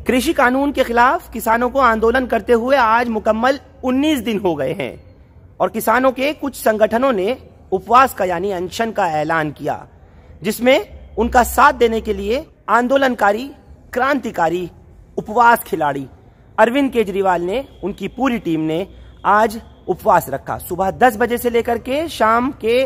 कृषि कानून के खिलाफ किसानों को आंदोलन करते हुए आज मुकम्मल 19 दिन हो गए हैं और किसानों के कुछ संगठनों ने उपवास का यानी अनशन का ऐलान किया, जिसमें उनका साथ देने के लिए आंदोलनकारी, क्रांतिकारी, उपवास खिलाड़ी अरविंद केजरीवाल ने, उनकी पूरी टीम ने आज उपवास रखा। सुबह 10 बजे से लेकर के शाम के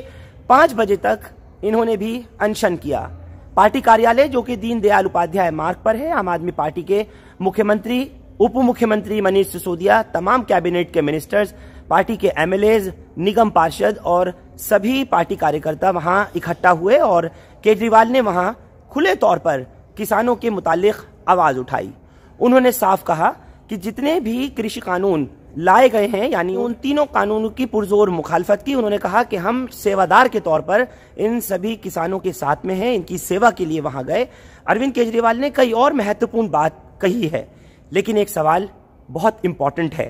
5 बजे तक इन्होंने भी अनशन किया। पार्टी कार्यालय जो कि दीनदयाल उपाध्याय मार्ग पर है, आम आदमी पार्टी के मुख्यमंत्री, उप मुख्यमंत्री मनीष सिसोदिया, तमाम कैबिनेट के मिनिस्टर्स, पार्टी के एमएलएज, निगम पार्षद और सभी पार्टी कार्यकर्ता वहां इकट्ठा हुए और केजरीवाल ने वहां खुले तौर पर किसानों के मुतालिक आवाज उठाई। उन्होंने साफ कहा कि जितने भी कृषि कानून लाए गए हैं, यानी उन तीनों कानूनों की पुरजोर मुखालफत की। उन्होंने कहा कि हम सेवादार के तौर पर इन सभी किसानों के साथ में हैं, इनकी सेवा के लिए वहां गए। अरविंद केजरीवाल ने कई और महत्वपूर्ण बात कही है, लेकिन एक सवाल बहुत इंपॉर्टेंट है,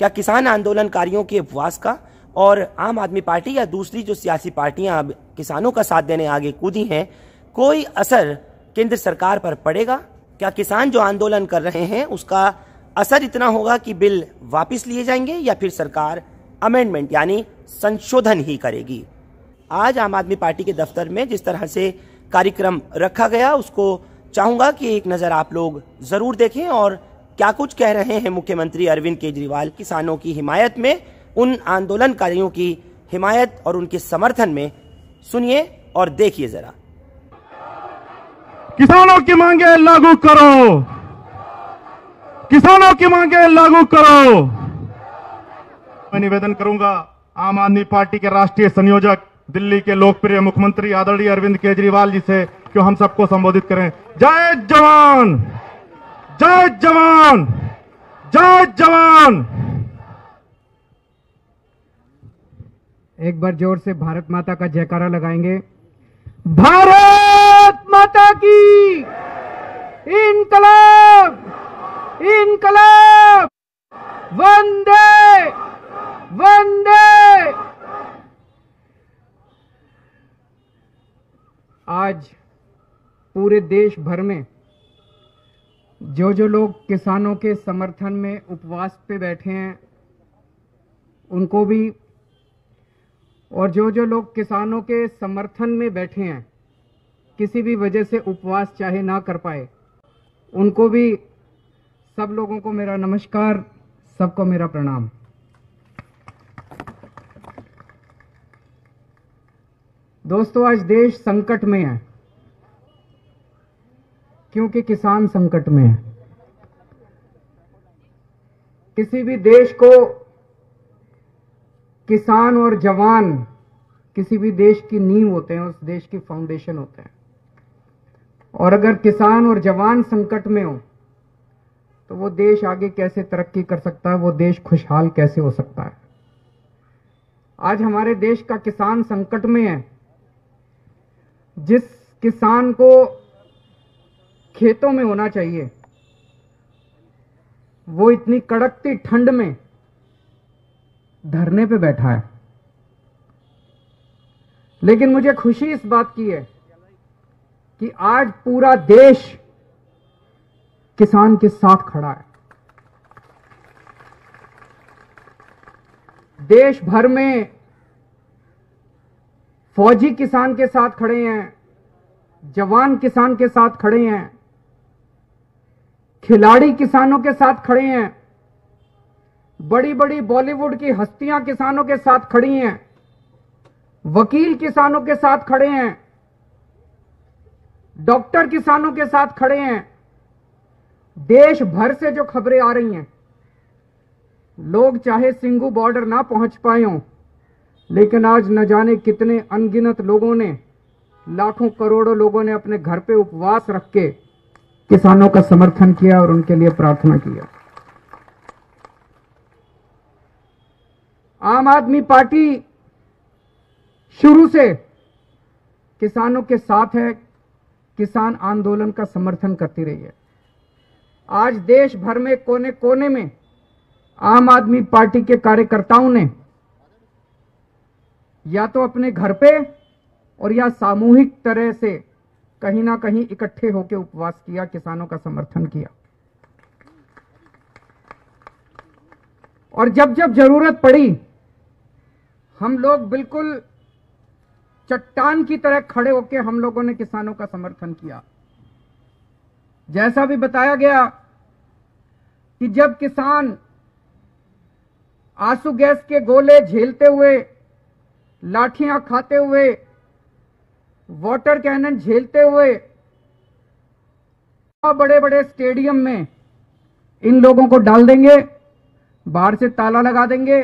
क्या किसान आंदोलनकारियों के उपवास का और आम आदमी पार्टी या दूसरी जो सियासी पार्टियां अब किसानों का साथ देने आगे कूदी हैं, कोई असर केंद्र सरकार पर पड़ेगा? क्या किसान जो आंदोलन कर रहे हैं उसका असर इतना होगा कि बिल वापस लिए जाएंगे या फिर सरकार अमेंडमेंट यानी संशोधन ही करेगी? आज आम आदमी पार्टी के दफ्तर में जिस तरह से कार्यक्रम रखा गया, उसको चाहूंगा कि एक नजर आप लोग जरूर देखें और क्या कुछ कह रहे हैं मुख्यमंत्री अरविंद केजरीवाल किसानों की हिमायत में, उन आंदोलनकारियों की हिमायत और उनके समर्थन में। सुनिए और देखिए जरा। किसानों की मांगे लागू करो, किसानों की मांगे लागू करो। मैं निवेदन करूंगा आम आदमी पार्टी के राष्ट्रीय संयोजक, दिल्ली के लोकप्रिय मुख्यमंत्री आदरणीय अरविंद केजरीवाल जी से कि हम सबको संबोधित करें। जय जवान, जय जवान, जय जवान। एक बार जोर से भारत माता का जयकारा लगाएंगे। भारत माता की इनकलाब, इनकलाब, वंदे वंदे। आज पूरे देश भर में जो लोग किसानों के समर्थन में उपवास पे बैठे हैं उनको भी, और जो लोग किसानों के समर्थन में बैठे हैं किसी भी वजह से उपवास चाहे ना कर पाए, उनको भी, सब लोगों को मेरा नमस्कार, सबको मेरा प्रणाम। दोस्तों, आज देश संकट में है क्योंकि किसान संकट में है। किसी भी देश को किसान और जवान किसी भी देश की नींव होते हैं, उस देश की फाउंडेशन होते हैं। और अगर किसान और जवान संकट में हो तो वो देश आगे कैसे तरक्की कर सकता है, वो देश खुशहाल कैसे हो सकता है। आज हमारे देश का किसान संकट में है। जिस किसान को खेतों में होना चाहिए वो इतनी कड़कती ठंड में धरने पे बैठा है। लेकिन मुझे खुशी इस बात की है कि आज पूरा देश किसान के साथ खड़ा है। देश भर में फौजी किसान के साथ खड़े हैं, जवान किसान के साथ खड़े हैं, खिलाड़ी किसानों के साथ खड़े हैं, बड़ी बड़ी बॉलीवुड की हस्तियां किसानों के साथ खड़ी हैं, वकील किसानों के साथ खड़े हैं, डॉक्टर किसानों के साथ खड़े हैं। देश भर से जो खबरें आ रही हैं, लोग चाहे सिंघू बॉर्डर ना पहुंच पाए हों, लेकिन आज न जाने कितने अनगिनत लोगों ने, लाखों करोड़ों लोगों ने अपने घर पे उपवास रख के किसानों का समर्थन किया और उनके लिए प्रार्थना किया। आम आदमी पार्टी शुरू से किसानों के साथ है, किसान आंदोलन का समर्थन करती रही है। आज देश भर में कोने कोने में आम आदमी पार्टी के कार्यकर्ताओं ने या तो अपने घर पे और या सामूहिक तरह से कहीं ना कहीं इकट्ठे होकर उपवास किया, किसानों का समर्थन किया। और जब जब जरूरत पड़ी हम लोग बिल्कुल चट्टान की तरह खड़े होकर हम लोगों ने किसानों का समर्थन किया। जैसा भी बताया गया कि जब किसान आंसू गैस के गोले झेलते हुए, लाठियां खाते हुए, वाटर कैनन झेलते हुए बड़े बड़े स्टेडियम में इन लोगों को डाल देंगे, बाहर से ताला लगा देंगे,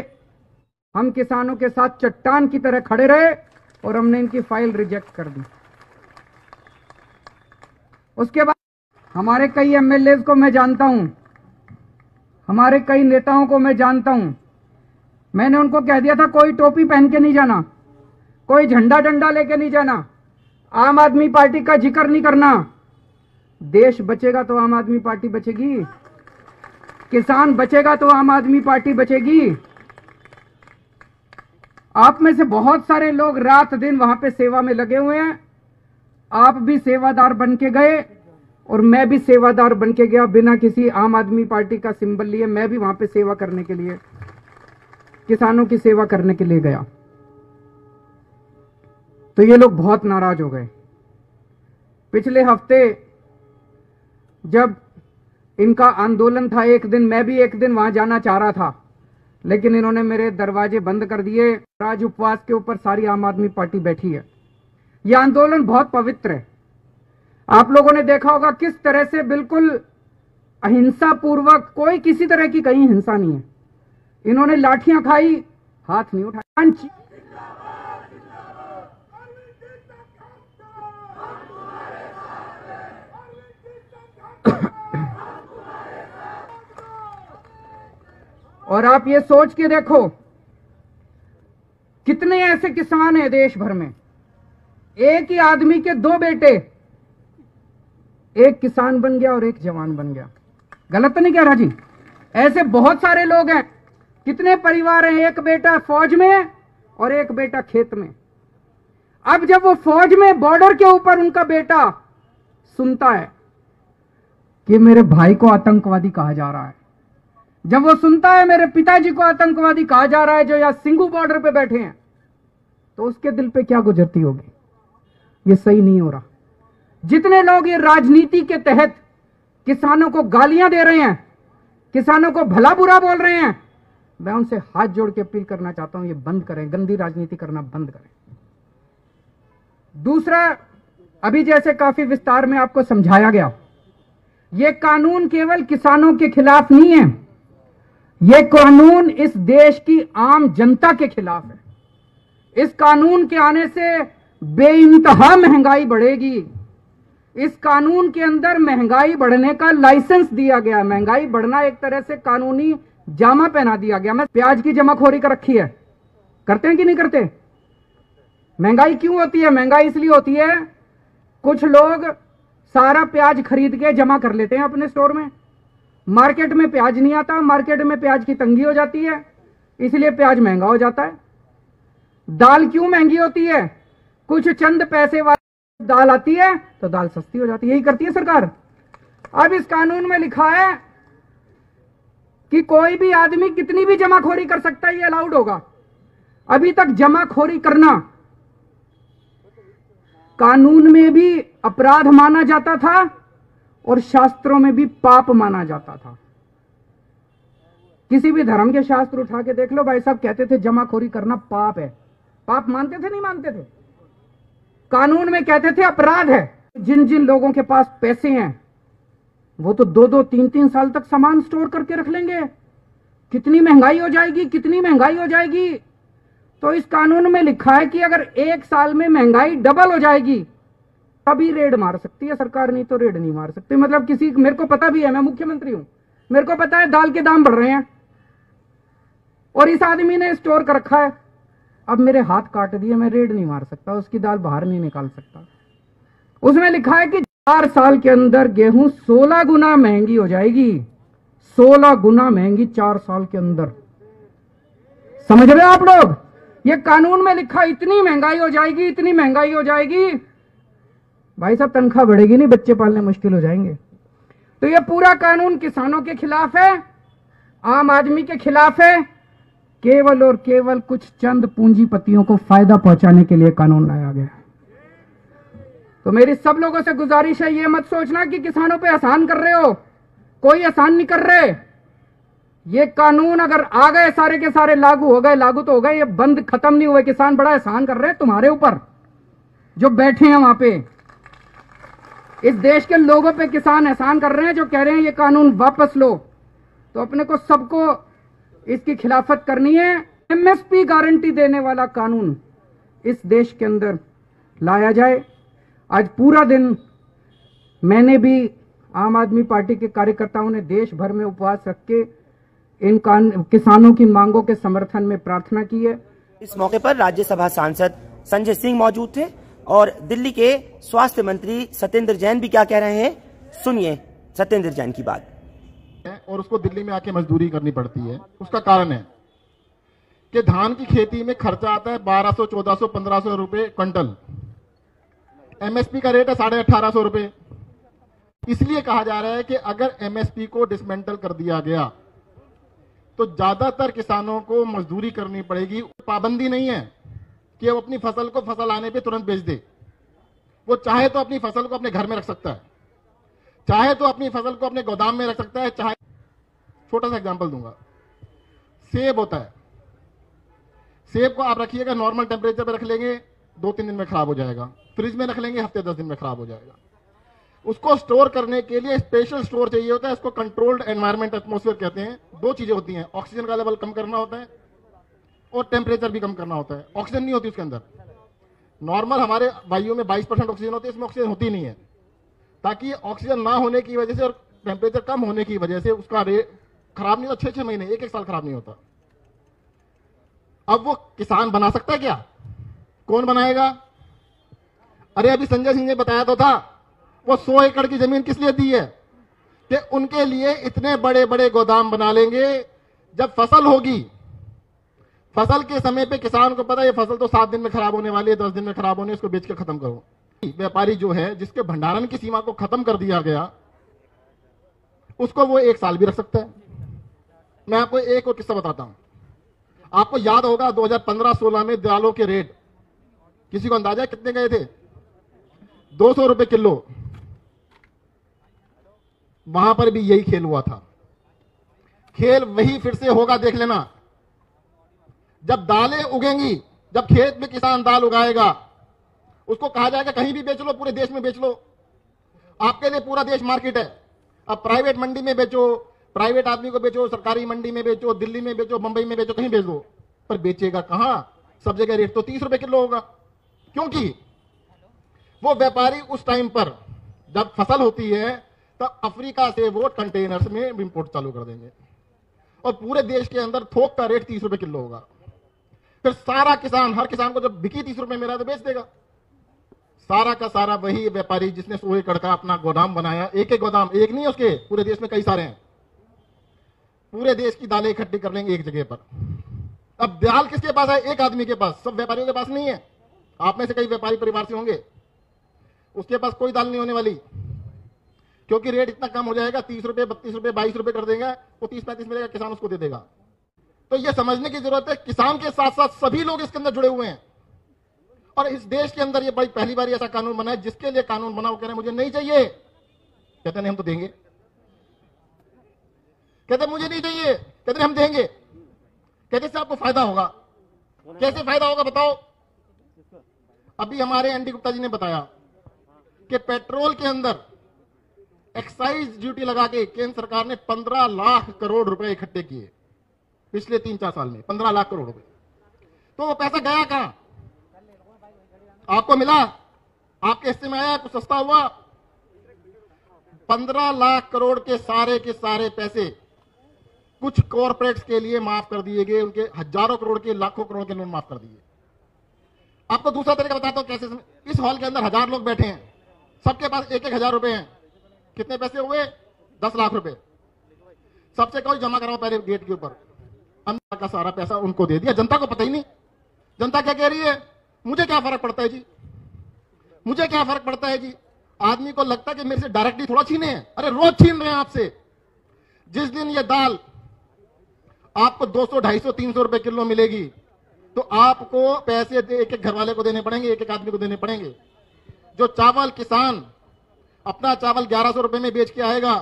हम किसानों के साथ चट्टान की तरह खड़े रहे और हमने इनकी फाइल रिजेक्ट कर दी। उसके बाद हमारे कई एमएलए को मैं जानता हूं, हमारे कई नेताओं को मैं जानता हूं, मैंने उनको कह दिया था कोई टोपी पहन के नहीं जाना, कोई झंडा डंडा लेके नहीं जाना, आम आदमी पार्टी का जिक्र नहीं करना। देश बचेगा तो आम आदमी पार्टी बचेगी, किसान बचेगा तो आम आदमी पार्टी बचेगी। आप में से बहुत सारे लोग रात दिन वहां पे सेवा में लगे हुए हैं, आप भी सेवादार बन के गए और मैं भी सेवादार बन के गया, बिना किसी आम आदमी पार्टी का सिंबल लिए मैं भी वहां पे सेवा करने के लिए, किसानों की सेवा करने के लिए गया। तो ये लोग बहुत नाराज हो गए। पिछले हफ्ते जब इनका आंदोलन था, एक दिन मैं भी एक दिन वहां जाना चाह रहा था, लेकिन इन्होंने मेरे दरवाजे बंद कर दिए। राज उपवास के ऊपर सारी आम आदमी पार्टी बैठी है। यह आंदोलन बहुत पवित्र है। आप लोगों ने देखा होगा किस तरह से बिल्कुल अहिंसा पूर्वक, कोई किसी तरह की कहीं हिंसा नहीं है। इन्होंने लाठियां खाई, हाथ नहीं उठाया। और आप ये सोच के देखो कितने ऐसे किसान हैं देश भर में, एक ही आदमी के दो बेटे, एक किसान बन गया और एक जवान बन गया। गलत तो नहीं कह रहा जी? ऐसे बहुत सारे लोग हैं। कितने परिवार हैं, एक बेटा फौज में और एक बेटा खेत में। अब जब वो फौज में बॉर्डर के ऊपर उनका बेटा सुनता है कि मेरे भाई को आतंकवादी कहा जा रहा है, जब वो सुनता है मेरे पिताजी को आतंकवादी कहा जा रहा है जो यहां सिंघू बॉर्डर पे बैठे हैं, तो उसके दिल पे क्या गुजरती होगी? ये सही नहीं हो रहा। जितने लोग ये राजनीति के तहत किसानों को गालियां दे रहे हैं, किसानों को भला बुरा बोल रहे हैं, मैं उनसे हाथ जोड़ के अपील करना चाहता हूं, ये बंद करें, गंदी राजनीति करना बंद करें। दूसरा, अभी जैसे काफी विस्तार में आपको समझाया गया, ये कानून केवल किसानों के खिलाफ नहीं है, ये कानून इस देश की आम जनता के खिलाफ है। इस कानून के आने से बेइंतहा महंगाई बढ़ेगी। इस कानून के अंदर महंगाई बढ़ने का लाइसेंस दिया गया। महंगाई बढ़ना एक तरह से कानूनी जामा पहना दिया गया। मैं प्याज की जमाखोरी कर रखी है, करते हैं कि नहीं करते? महंगाई क्यों होती है? महंगाई इसलिए होती है, कुछ लोग सारा प्याज खरीद के जमा कर लेते हैं अपने स्टोर में, मार्केट में प्याज नहीं आता, मार्केट में प्याज की तंगी हो जाती है, इसलिए प्याज महंगा हो जाता है। दाल क्यों महंगी होती है? कुछ चंद पैसे वाली दाल आती है तो दाल सस्ती हो जाती है। यही करती है सरकार। अब इस कानून में लिखा है कि कोई भी आदमी कितनी भी जमाखोरी कर सकता है, ये अलाउड होगा। अभी तक जमाखोरी करना कानून में भी अपराध माना जाता था और शास्त्रों में भी पाप माना जाता था। किसी भी धर्म के शास्त्र उठा के देख लो, भाई साहब कहते थे जमाखोरी करना पाप है। पाप मानते थे नहीं मानते थे? कानून में कहते थे अपराध है। जिन जिन लोगों के पास पैसे हैं वो तो 2-2, 3-3 साल तक सामान स्टोर करके रख लेंगे। कितनी महंगाई हो जाएगी, कितनी महंगाई हो जाएगी। तो इस कानून में लिखा है कि अगर 1 साल में महंगाई डबल हो जाएगी तभी रेड मार सकती है सरकार, नहीं तो रेड नहीं मार सकती। मतलब किसी, मेरे को पता भी है, मैं मुख्यमंत्री हूं, मेरे को पता है दाल के दाम बढ़ रहे हैं और इस आदमी ने स्टोर कर रखा है, अब मेरे हाथ काट दिए, मैं रेड नहीं मार सकता, उसकी दाल बाहर नहीं निकाल सकता। उसमें लिखा है कि 4 साल के अंदर गेहूं 16 गुना महंगी हो जाएगी। 16 गुना महंगी 4 साल के अंदर। समझ रहे आप लोग? ये कानून में लिखा, इतनी महंगाई हो जाएगी, इतनी महंगाई हो जाएगी। भाई साहब तनख्वाह बढ़ेगी नहीं, बच्चे पालने मुश्किल हो जाएंगे। तो ये पूरा कानून किसानों के खिलाफ है आम आदमी के खिलाफ है, केवल और केवल कुछ चंद पूंजीपतियों को फायदा पहुंचाने के लिए कानून लाया गया। तो मेरी सब लोगों से गुजारिश है, ये मत सोचना कि किसानों पे आसान कर रहे हो, कोई आसान नहीं कर रहे। ये कानून अगर आ गए सारे के सारे लागू हो गए, लागू तो हो गए, ये बंद खत्म नहीं हुए। किसान बड़ा एहसान कर रहे हैं तुम्हारे ऊपर जो बैठे हैं वहां पे। इस देश के लोगों पे किसान एहसान कर रहे हैं जो कह रहे हैं ये कानून वापस लो। तो अपने को सबको इसकी खिलाफत करनी है। एमएसपी गारंटी देने वाला कानून इस देश के अंदर लाया जाए। आज पूरा दिन मैंने भी, आम आदमी पार्टी के कार्यकर्ताओं ने देश भर में उपवास रख के इन किसानों की मांगों के समर्थन में प्रार्थना की है। इस मौके पर राज्यसभा सांसद संजय सिंह मौजूद थे और दिल्ली के स्वास्थ्य मंत्री सत्येंद्र जैन भी क्या कह रहे हैं, सुनिए सत्येंद्र जैन की बात। और उसको दिल्ली में आके मजदूरी करनी पड़ती है। उसका कारण है कि धान की खेती में खर्चा आता है 1200, 1400, 1500 रुपए क्विंटल। एमएसपी का रेट है 1850 रुपए। इसलिए कहा जा रहा है कि अगर एमएसपी को डिसमेंटल कर दिया गया तो ज्यादातर किसानों को मजदूरी करनी पड़ेगी। पाबंदी नहीं है कि वो अपनी फसल को फसल आने पे तुरंत बेच दे। वो चाहे तो अपनी फसल को अपने घर में रख सकता है, चाहे तो अपनी फसल को अपने गोदाम में रख सकता है, चाहे, छोटा सा एग्जांपल दूंगा, सेब होता है, सेब को आप रखिएगा नॉर्मल टेम्परेचर पे रख लेंगे 2-3 दिन में खराब हो जाएगा, फ्रिज में रख लेंगे हफ्ते 10 दिन में खराब हो जाएगा। उसको स्टोर करने के लिए स्पेशल स्टोर चाहिए होता है, इसको कंट्रोल्ड एनवायरमेंट एटमॉस्फेयर कहते हैं। 2 चीजें होती हैं, ऑक्सीजन का लेवल कम करना होता है और टेम्परेचर भी कम करना होता है। ऑक्सीजन नहीं होती उसके अंदर। नॉर्मल हमारे वायु में 22% ऑक्सीजन होती है, इसमें ऑक्सीजन होती नहीं है, ताकि ऑक्सीजन ना होने की वजह से और टेम्परेचर कम होने की वजह से उसका रेट खराब नहीं होता। 6-6 महीने, 1-1 साल खराब नहीं होता। अब वो किसान बना सकता है क्या? कौन बनाएगा? अरे अभी संजय सिंह ने बताया तो था, वो 100 एकड़ की जमीन किस लिए दी है कि उनके लिए इतने बड़े बड़े गोदाम बना लेंगे। जब फसल होगी, फसल के समय पे किसान को पता है ये फसल तो 7 दिन में खराब होने वाली है, 10 दिन में खराब होने, इसको बेच के खत्म करो। व्यापारी जो है जिसके भंडारण की सीमा को खत्म कर दिया गया, उसको वो 1 साल भी रख सकता है। मैं आपको एक और किस्सा बताता हूं। आपको याद होगा 2015-16 में दालों के रेट किसी को अंदाजा कितने गए थे? 200 रुपए किलो। वहां पर भी यही खेल हुआ था। खेल वही फिर से होगा, देख लेना। जब दालें उगेंगी, जब खेत में किसान दाल उगाएगा, उसको कहा जाएगा कहीं भी बेच लो, पूरे देश में बेच लो, आपके लिए पूरा देश मार्केट है। अब प्राइवेट मंडी में बेचो, प्राइवेट आदमी को बेचो, सरकारी मंडी में बेचो, दिल्ली में बेचो, मुंबई में बेचो, कहीं बेच दो, पर बेचेगा कहां? सब जगह रेट तो 30 रुपए किलो होगा, क्योंकि वो व्यापारी उस टाइम पर जब फसल होती है तब अफ्रीका से वो कंटेनर्स में इंपोर्ट चालू कर देंगे और पूरे देश के अंदर थोक का रेट 30 रुपए किलो होगा। फिर सारा किसान, हर किसान को जब बिकी 30 रुपए में रहा तो बेच देगा। सारा का सारा वही व्यापारी जिसने 100 एकड़ का अपना गोदाम बनाया, एक एक गोदाम, एक नहीं है उसके, पूरे देश में कई सारे हैं, पूरे देश की दालें इकट्ठी कर लेंगे एक जगह पर। अब दाल किसके पास है? एक आदमी के पास, सब व्यापारियों के पास नहीं है। आप में से कई व्यापारी परिवार से होंगे, उसके पास कोई दाल नहीं होने वाली, क्योंकि रेट इतना कम हो जाएगा, 30 रुपए, 32 रुपए, 22 रुपए कर देगा, वो 30-35 मिलेगा, किसान उसको दे देगा। तो ये समझने की जरूरत है, किसान के साथ साथ सभी लोग इसके अंदर जुड़े हुए हैं। और इस देश के अंदर ये बड़ी पहली बार ऐसा कानून बना है, जिसके लिए कानून बना वो कह रहे हैं मुझे नहीं चाहिए, कहते नहीं हम तो देंगे, कहते मुझे नहीं चाहिए, कहते हम देंगे, कहते से आपको फायदा होगा। कैसे फायदा होगा बताओ? अभी हमारे एनडी गुप्ता जी ने बताया कि पेट्रोल के अंदर एक्साइज ड्यूटी लगा के केंद्र सरकार ने 15 लाख करोड़ रुपए इकट्ठे किए पिछले 3-4 साल में, 15 लाख करोड़ रुपए। तो वो पैसा गया कहां? आपको मिला? आपके हिस्से में आया? कुछ सस्ता हुआ? 15 लाख करोड़ के सारे पैसे कुछ कॉर्पोरेट्स के लिए माफ कर दिए गए, उनके हजारों करोड़ के, लाखों करोड़ के लोन माफ कर दिए। आपको दूसरा तरीका बताता हूं कैसे। इस हॉल के अंदर 1000 लोग बैठे हैं, सबके पास 1-1 हजार रुपए हैं। कितने पैसे हुए? 10 लाख रुपए। सबसे कोई जमा कराओ पहले गेट के ऊपर, अंदर का सारा पैसा उनको दे दिया। जनता को पता ही नहीं। जनता क्या कह रही है? मुझे क्या फर्क पड़ता है जी, मुझे क्या फर्क पड़ता है जी। आदमी को लगता है कि मेरे से डायरेक्टली थोड़ा छीने हैं। अरे रोज छीन रहे हैं आपसे। जिस दिन ये दाल आपको 200, 250, 300 रुपए किलो मिलेगी, तो आपको पैसे एक एक घर वाले को देने पड़ेंगे, एक एक आदमी को देने पड़ेंगे। जो चावल किसान अपना चावल 1100 रुपए में बेच के आएगा,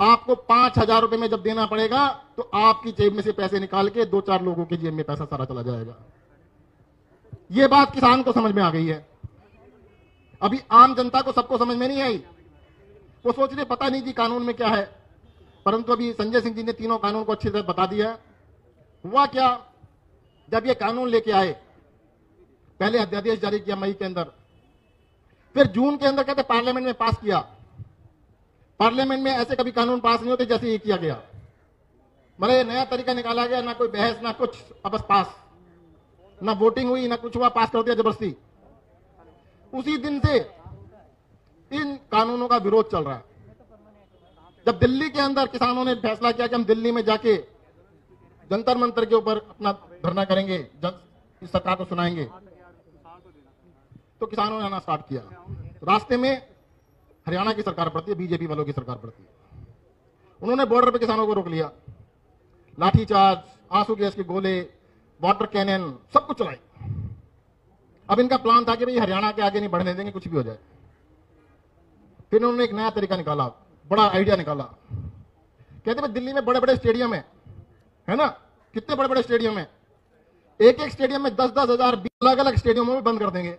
आपको 5000 रुपए में जब देना पड़ेगा, तो आपकी जेब में से पैसे निकाल के 2-4 लोगों की जेब में पैसा सारा चला जाएगा। यह बात किसान को समझ में आ गई है। अभी आम जनता को सबको समझ में नहीं आई। वो सोच रहे पता नहीं जी कानून में क्या है, परंतु अभी संजय सिंह जी ने तीनों कानून को अच्छी तरह बता दिया है। हुआ क्या, जब ये कानून लेके आए, पहले अध्यादेश जारी किया मई के अंदर, फिर जून के अंदर कहते पार्लियामेंट में पास किया। पार्लियामेंट में ऐसे कभी कानून पास नहीं होते जैसे ये किया गया। मतलब नया तरीका निकाला गया, ना कोई बहस ना कुछ, अब बस पास, ना वोटिंग हुई ना कुछ हुआ, पास कर दिया जबरदस्ती। उसी दिन से इन कानूनों का विरोध चल रहा है। जब दिल्ली के अंदर किसानों ने फैसला किया कि हम दिल्ली में जाके जंतर मंतर के ऊपर अपना धरना करेंगे, इस सरकार को सुनाएंगे, तो किसानों ने आना स्टार्ट किया। रास्ते में हरियाणा की सरकार पड़ती है, बीजेपी वालों की सरकार पड़ती है। उन्होंने बॉर्डर पे किसानों को रोक लिया, लाठीचार्ज, आंसू गैस के गोले, वाटर कैनन, सब कुछ चलाई। अब इनका प्लान था कि भाई हरियाणा के आगे नहीं बढ़ने देंगे, कुछ भी हो जाए। फिर उन्होंने एक नया तरीका निकाला, बड़ा आइडिया निकाला। कहते भाई दिल्ली में बड़े बड़े स्टेडियम है ना, कितने बड़े बड़े स्टेडियम है, एक एक स्टेडियम में 10-10 हजार अलग अलग स्टेडियमों में बंद कर देंगे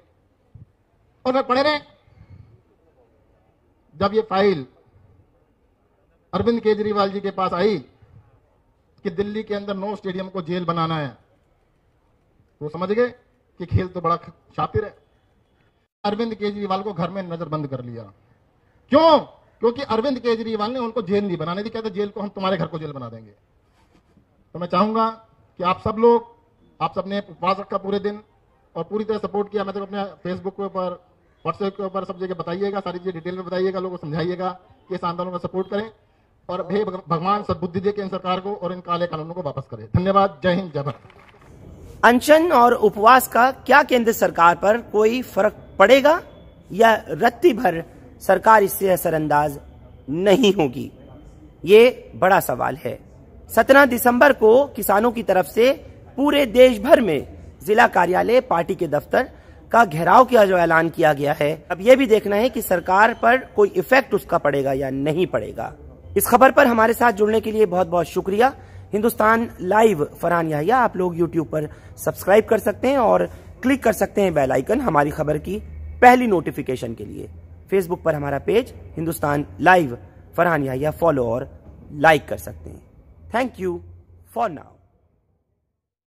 और फिर पड़े रहे। जब ये फाइल अरविंद केजरीवाल जी के पास आई कि दिल्ली के अंदर 9 स्टेडियम को जेल बनाना है, तो समझ गए कि खेल तो बड़ा शातिर है। अरविंद केजरीवाल को घर में नजरबंद कर लिया। क्यों? क्योंकि अरविंद केजरीवाल ने उनको जेल नहीं बनाने दी। कहते जेल को हम तुम्हारे घर को जेल बना देंगे। तो मैं चाहूंगा कि आप सब लोग, आप सबने उपवास रखा पूरे दिन और पूरी तरह सपोर्ट किया। मैं तो अपने फेसबुक के ऊपर, व्हाट्सएप के ऊपर सब जगह बताइएगा, सारी चीजें डिटेल में बताइएगा, लोगों को समझाइएगा कि इस आंदोलन को सपोर्ट करें और भगवान सद्बुद्धि दे के इन सरकार को और इन काले कानूनों को वापस करें। धन्यवाद। जय हिंद, जय भारत। अनशन और उपवास का क्या केंद्र सरकार पर कोई फर्क पड़ेगा या रत्ती भर सरकार इससे असरअंदाज नहीं होगी, ये बड़ा सवाल है। 17 दिसंबर को किसानों की तरफ से पूरे देश भर में जिला कार्यालय, पार्टी के दफ्तर का घेराव का जो ऐलान किया गया है, अब यह भी देखना है कि सरकार पर कोई इफेक्ट उसका पड़ेगा या नहीं पड़ेगा। इस खबर पर हमारे साथ जुड़ने के लिए बहुत बहुत शुक्रिया। हिंदुस्तान लाइव फरहान याहिया आप लोग यूट्यूब पर सब्सक्राइब कर सकते हैं और क्लिक कर सकते हैं बेल आइकन हमारी खबर की पहली नोटिफिकेशन के लिए। फेसबुक पर हमारा page Hindustan live Farhan Yahiya follow और लाइक कर सकते हैं। Thank you for now.